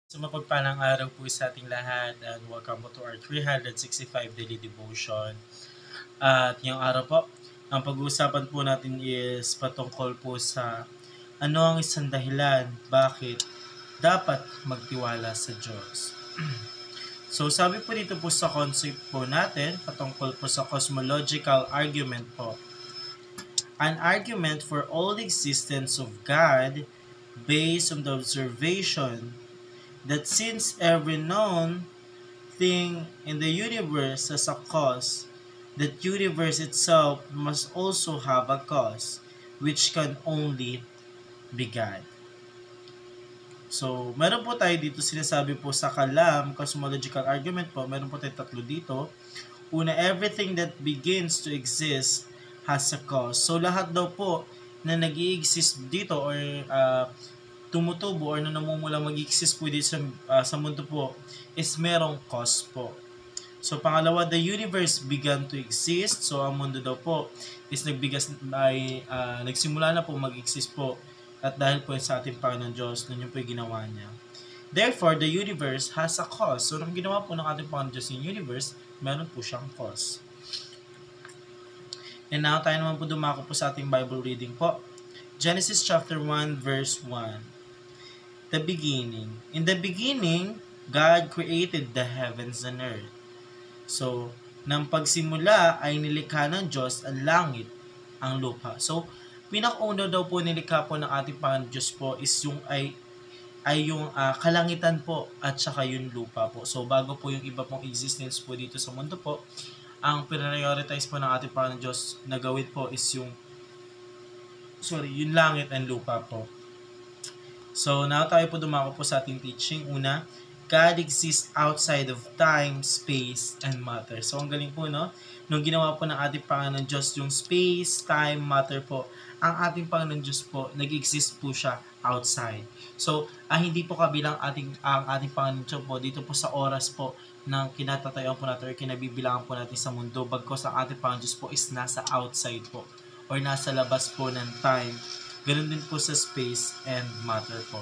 So mapagpalang araw po sa ating lahat and welcome po to our 365 daily devotion. At ngayong araw po, ang pag-uusapan po natin is patungkol po sa ano ang isang dahilan bakit dapat magtiwala sa Diyos. So sabi po dito po sa concept po natin patungkol po sa cosmological argument po. An argument for all existence of God based on the observation that since every known thing in the universe has a cause, that universe itself must also have a cause, which can only be God. So, meron po tayo dito sinasabi po sa kalam, cosmological argument po, meron po tayo tatlo dito. Una, everything that begins to exist has a cause. So, lahat daw po na nag-i-exist dito or tumutubo or na namumulang mag-exist po dito sa mundo po is merong cause po. So, pangalawa, the universe began to exist. So, ang mundo daw po is nagsimula na po mag-exist po. At dahil po sa ating Panginoon Diyos, nun yung po yung ginawa niya. Therefore, the universe has a cause. So, nung ginawa po ng ating Panginoon Diyos yung universe, meron po siyang cause. And now, tayo naman po dumako po sa ating Bible reading po. Genesis chapter 1, verse 1. The beginning. In the beginning, God created the heavens and earth. So, nang pagsimula ay nilikha ng Diyos ang langit, ang lupa. So, pinakauna daw po nilikha po ng ating Panginoon Diyos po is yung yung kalangitan po at saka yung lupa po. So, bago po yung iba pong existence po dito sa mundo po, ang prioritize po ng ating Panginoon Diyos na gawin po is yung langit and lupa po. So, now tayo po dumako po sa ating teaching. Una, God exists outside of time, space, and matter. So, ang galing po, no? Nung ginawa po ng ating Panginoon Diyos yung space, time, matter po, ang ating Panginoon Diyos po, nag-exist po siya outside. So, hindi po kabilang ang ating Panginoon Diyos po dito po sa oras po ng kinatatayuan po natin or kinabibilangan po natin sa mundo, bagkos ang ating Panginoon Diyos po is nasa outside po or nasa labas po ng time. Ganun din po sa space and matter po.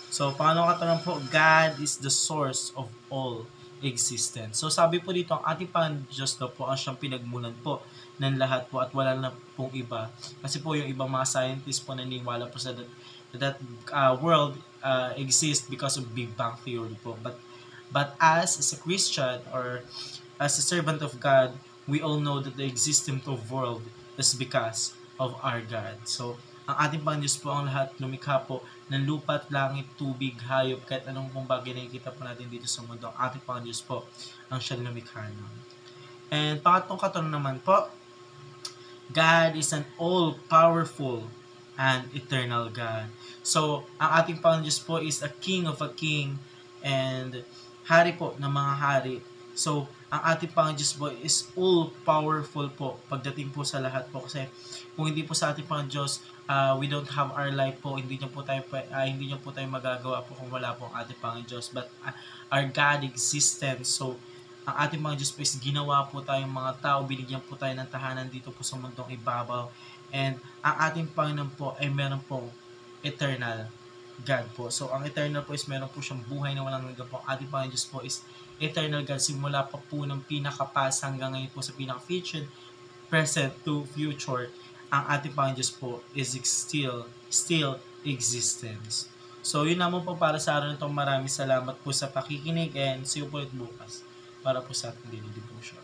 So, pangalawang katanungan po, God is the source of all existence. So, sabi po dito, ang ating Panginoon Diyos daw po ang siyang pinagmulan po ng lahat po at wala na pong iba. Kasi po yung ibang mga scientists po naniniwala po sa that world exists because of Big Bang Theory po. But as a Christian or as a servant of God, we all know that the existence of world is because of our God. So, ang ating Panginoon Diyos po ang lahat lumikha po ng lupa at langit, tubig, hayop, kahit anong pong bagay na nakikita po natin dito sa mundo. Ang ating Panginoon Diyos po ang siyang lumikha nun. And pangatlong katanungan naman po, God is an all-powerful and eternal God. So, ang ating Panginoon Diyos po is a king of a king and hari po ng mga hari. So, ang ating Panginoon Diyos po is all-powerful po pagdating po sa lahat po. Kasi kung hindi po sa ating Panginoon Diyos, we don't have our life po. Hindi niyo po tayo magagawa po kung wala po ang ating Panginoon Diyos. But our God existence. So, ang ating Panginoon Diyos po is ginawa po tayong mga tao. Binigyan po tayo ng tahanan dito po sa mundong ibabaw. And ang ating Panginoon po ay meron pong eternal God po. So, ang eternal po is meron po siyang buhay na walang hanggan po. Ang ating Panginoon Diyos po is eternal God. Simula pa po ng pinaka-past hanggang ngayon po sa pinaka-future, present to future, ang ating Panginoon Diyos po is still existence. So, yun naman po para sa araw nito. Maraming salamat po sa pakikinig and see you po ulit bukas para po sa ating daily devotion.